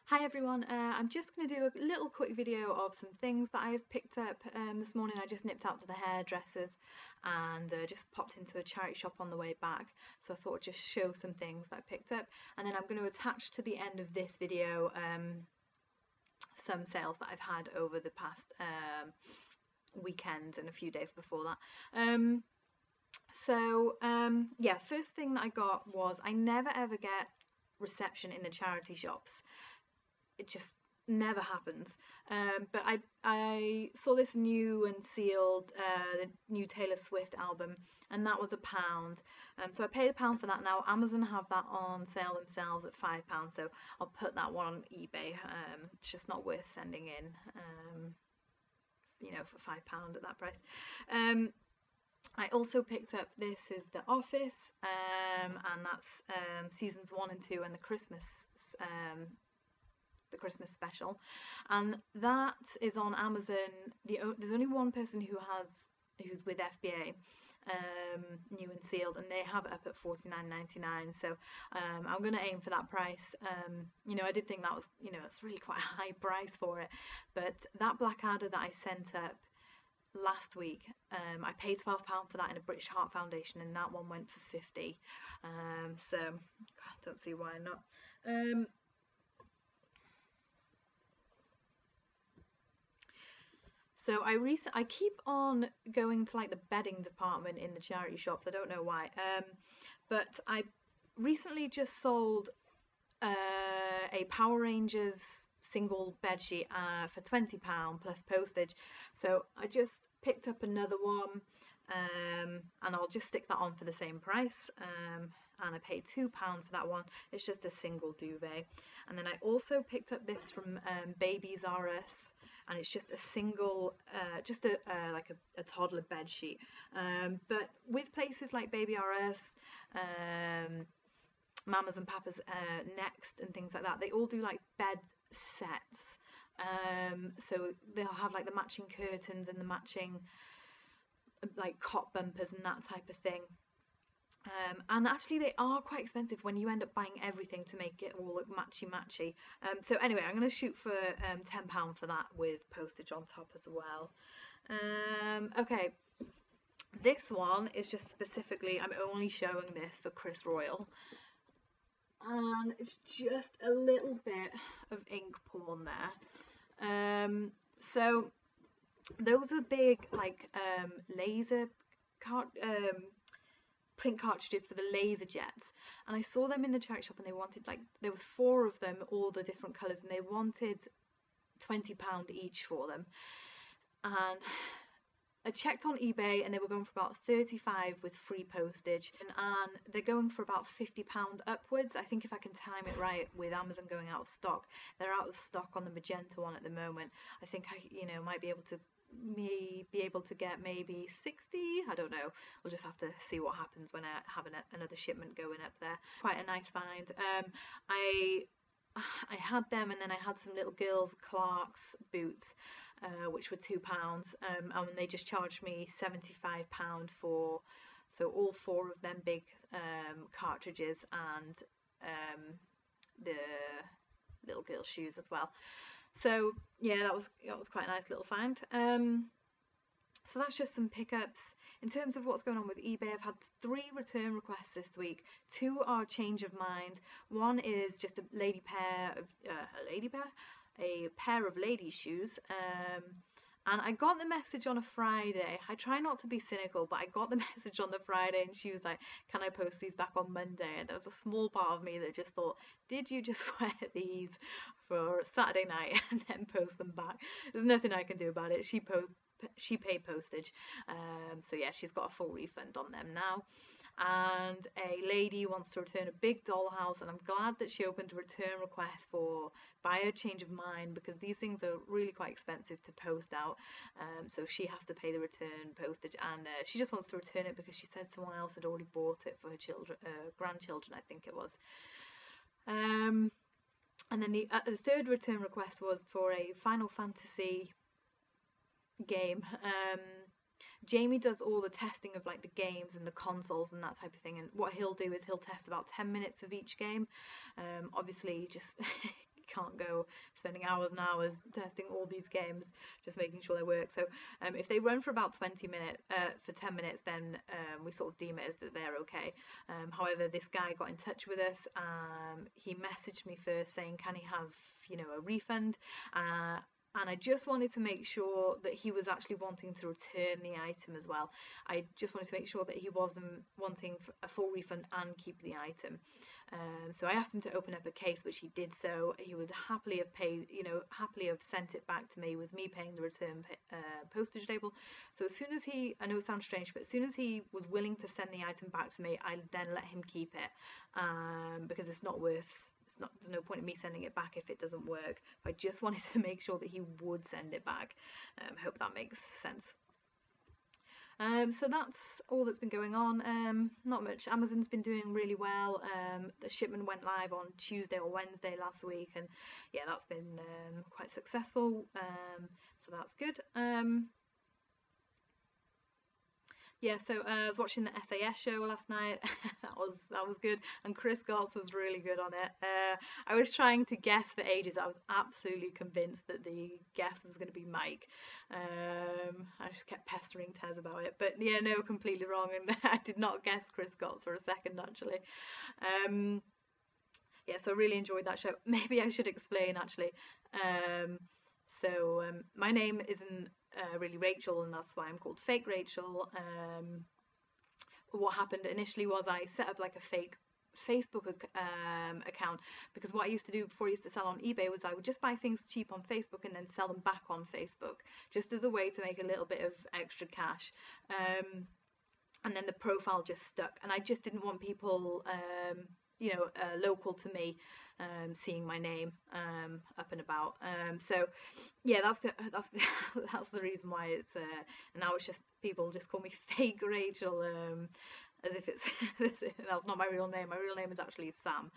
Hi everyone, I'm just going to do a little quick video of some things that I've picked up this morning. I just nipped out to the hairdressers and just popped into a charity shop on the way back, so I thought I'd just show some things that I picked up, and then I'm going to attach to the end of this video some sales that I've had over the past weekend and a few days before that. Yeah, first thing that I got was I never ever get reception in the charity shops. It just never happens. But I saw this new and sealed the new Taylor Swift album, and that was £1. So I paid £1 for that. Now Amazon have that on sale themselves at £5, so I'll put that one on eBay. It's just not worth sending in, for £5 at that price. I also picked up, this is The Office, and that's seasons 1 and 2 and the Christmas special, and that is on Amazon. There's only one person who's with FBA, new and sealed, and they have it up at $49.99. So I'm going to aim for that price. I did think that was, it's really quite a high price for it, but that Blackadder that I sent up last week, I paid £12 for that in a British Heart Foundation, and that one went for 50. So I don't see why not. So I keep on going to like the bedding department in the charity shops. I don't know why. But I recently just sold a Power Rangers single bedsheet for £20 plus postage. So I just picked up another one, and I'll just stick that on for the same price. And I paid £2 for that one. It's just a single duvet. And then I also picked up this from Babies R Us, and it's just a single, just like a toddler bed sheet. But with places like Baby R Us, Mamas and Papas Next, and things like that, they all do like bed sets. So they'll have like the matching curtains and the matching like cot bumpers and that type of thing. And actually they are quite expensive when you end up buying everything to make it all look matchy. So anyway, I'm going to shoot for £10 for that with postage on top as well. Okay, this one is just specifically, I'm only showing this for Chris Royal, and it's just a little bit of ink porn there. So those are big like laser print cartridges for the laser jets, and I saw them in the charity shop, and they wanted, like, there was 4 of them, all the different colours, and they wanted £20 each for them. And I checked on eBay, and they were going for about 35 with free postage, and they're going for about £50 upwards. I think if I can time it right with Amazon going out of stock, they're out of stock on the magenta one at the moment. I think I might be able to get maybe 60. I don't know, we'll just have to see what happens when I have another shipment going up there. Quite a nice find. I had them, and then I had some little girls' Clark's boots, which were £2, and they just charged me £75 for, so all 4 of them big cartridges, and the little girls' shoes as well. So yeah, that was quite a nice little find. So that's just some pickups. In terms of what's going on with eBay, I've had 3 return requests this week. 2 are change of mind. One is just a pair of ladies' shoes. And I got the message on a Friday. I try not to be cynical, but I got the message on the Friday, and she was like, can I post these back on Monday? And there was a small part of me that just thought, did you just wear these for Saturday night and then post them back? There's nothing I can do about it. She paid postage, so yeah, she's got a full refund on them now. And a lady wants to return a big dollhouse, and I'm glad that she opened a return request for by her change of mind, because these things are really quite expensive to post out, so she has to pay the return postage, and she just wants to return it because she said someone else had already bought it for her grandchildren, I think it was. And then the third return request was for a Final Fantasy game. Jamie does all the testing of like the games and the consoles and that type of thing, and what he'll do is he'll test about 10 minutes of each game. Obviously just can't go spending hours and hours testing all these games, just making sure they work. So if they run for about 20 minutes, for 10 minutes, then we sort of deem it as that they're okay. However, this guy got in touch with us. He messaged me first saying, can he have, you know, a refund? And I just wanted to make sure that he was actually wanting to return the item as well. I just wanted to make sure that he wasn't wanting a full refund and keep the item. So I asked him to open up a case, which he did so. He would happily have paid, you know, happily have sent it back to me with me paying the return postage label. So as soon as he, I know it sounds strange, but as soon as he was willing to send the item back to me, I then let him keep it, because it's not worth, there's no point in me sending it back if it doesn't work. I just wanted to make sure that he would send it back. Hope that makes sense. So that's all that's been going on. Not much. Amazon's been doing really well. The shipment went live on Tuesday or Wednesday last week, and yeah, that's been quite successful. So that's good. Yeah, so I was watching the SAS show last night. that was good, and Chris Galtz was really good on it. I was trying to guess for ages. I was absolutely convinced that the guess was going to be Mike. I just kept pestering Tez about it, but yeah, no, completely wrong, and I did not guess Chris Galtz for a second actually. Yeah, so I really enjoyed that show. Maybe I should explain actually. So my name isn't really Rachel, and that's why I'm called Fake Rachel. What happened initially was I set up like a fake Facebook account, because what I used to do before I used to sell on eBay was I would just buy things cheap on Facebook and then sell them back on Facebook, just as a way to make a little bit of extra cash. And then the profile just stuck, and I just didn't want people you know, local to me seeing my name up and about. So yeah, that's the reason why it's now it's just people just call me Fake Rachel, as if it's that's not my real name. My real name is actually Sam.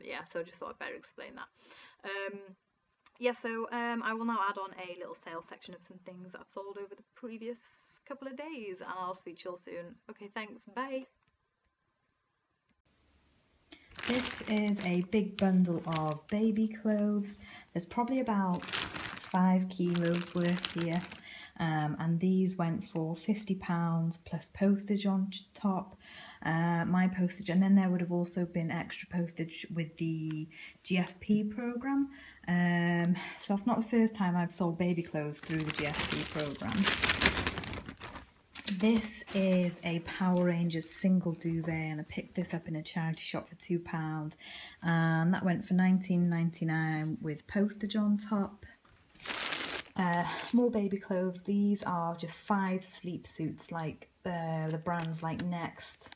Yeah, so I just thought I'd better explain that. Yeah, so I will now add on a little sales section of some things that I've sold over the previous couple of days, and I'll speak to you all soon. Okay, thanks, bye. This is a big bundle of baby clothes. There's probably about 5 kilos worth here, and these went for £50 plus postage on top. My postage, and then there would have also been extra postage with the GSP program. So that's not the first time I've sold baby clothes through the GSP program. This is a Power Rangers single duvet, and I picked this up in a charity shop for £2, and that went for £19.99 with postage on top. More baby clothes. These are just 5 sleep suits, like the brands like Next,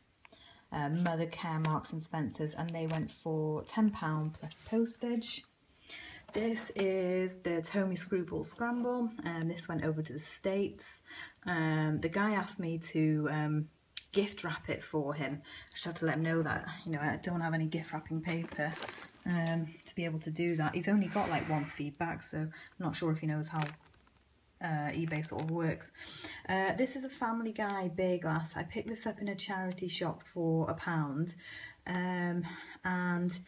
Mothercare, Marks and Spencer's, and they went for £10 plus postage. This is the Tommy Screwball Scramble, and this went over to the States. The guy asked me to gift wrap it for him. I just had to let him know that, you know, I don't have any gift wrapping paper to be able to do that. He's only got like 1 feedback, so I'm not sure if he knows how eBay sort of works. This is a Family Guy beer glass. I picked this up in a charity shop for £1, and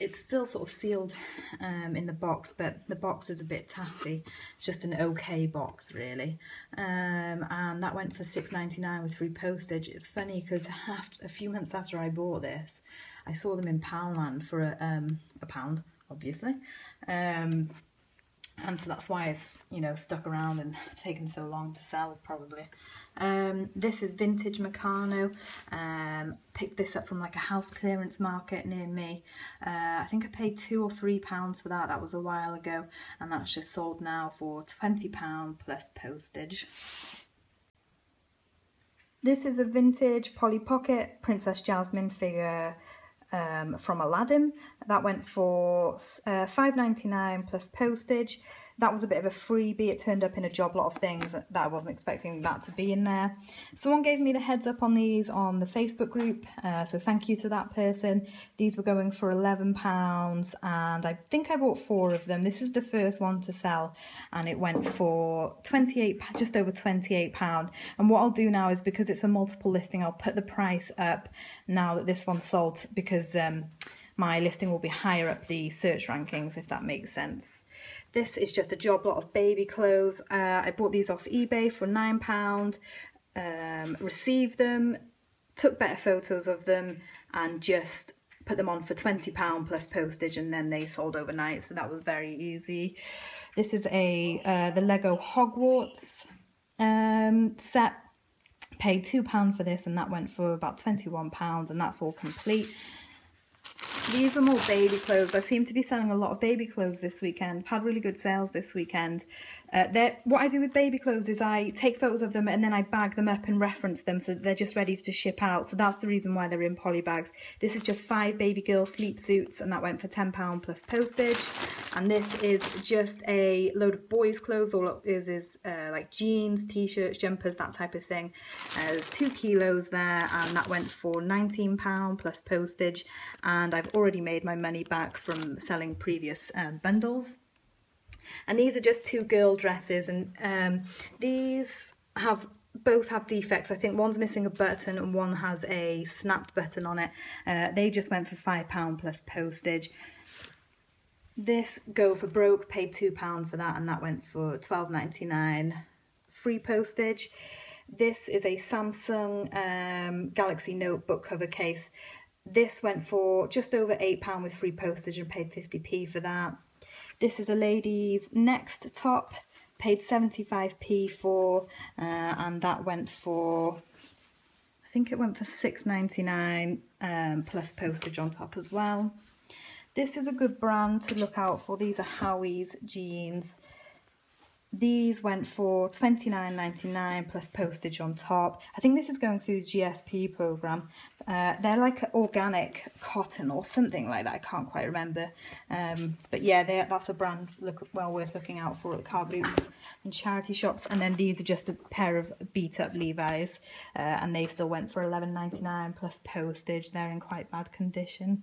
it's still sort of sealed in the box, but the box is a bit tatty. It's just an okay box really, and that went for £6.99 with free postage. It's funny because a few months after I bought this, I saw them in Poundland for a pound, obviously, and so that's why it's, you know, stuck around and taken so long to sell probably. This is vintage Meccano. Picked this up from like a house clearance market near me. I think I paid £2 or £3 for that. That was a while ago, and that's just sold now for £20 plus postage. This is a vintage Polly Pocket Princess Jasmine figure from Aladdin. That went for £5.99 plus postage. That was a bit of a freebie. It turned up in a job lot of things that I wasn't expecting that to be in there. Someone gave me the heads up on these on the Facebook group, so thank you to that person. These were going for £11, and I think I bought 4 of them. This is the first one to sell, and it went for just over £28. And what I'll do now is, because it's a multiple listing, I'll put the price up now that this one's sold, because my listing will be higher up the search rankings, if that makes sense. This is just a job lot of baby clothes. I bought these off eBay for £9, received them, took better photos of them and just put them on for £20 plus postage, and then they sold overnight, so that was very easy. This is the Lego Hogwarts set. Paid £2 for this, and that went for about £21, and that's all complete. These are more baby clothes. I seem to be selling a lot of baby clothes this weekend. I've had really good sales this weekend. What I do with baby clothes is I take photos of them and then I bag them up and reference them so that they're just ready to ship out. So that's the reason why they're in poly bags. This is just 5 baby girl sleep suits, and that went for £10 plus postage. And this is just a load of boys' clothes. All it is like jeans, t-shirts, jumpers, that type of thing. There's 2 kilos there, and that went for £19 plus postage. And I've already made my money back from selling previous bundles. And these are just 2 girl dresses, and these both have defects. I think one's missing a button and one has a snapped button on it. They just went for £5 plus postage. This Go for Broke, paid £2 for that, and that went for £12.99 free postage. This is a Samsung Galaxy Note book cover case. This went for just over £8 with free postage, and paid 50p for that. This is a lady's Next top, paid 75p for, and that went for, I think it went for £6.99 plus postage on top as well. This is a good brand to look out for. These are Howie's jeans. These went for £29.99 plus postage on top. I think this is going through the GSP program. They're like organic cotton or something like that. I can't quite remember. But yeah, that's a brand well worth looking out for at car boots and charity shops. And then these are just a pair of beat up Levi's, and they still went for £11.99 plus postage. They're in quite bad condition.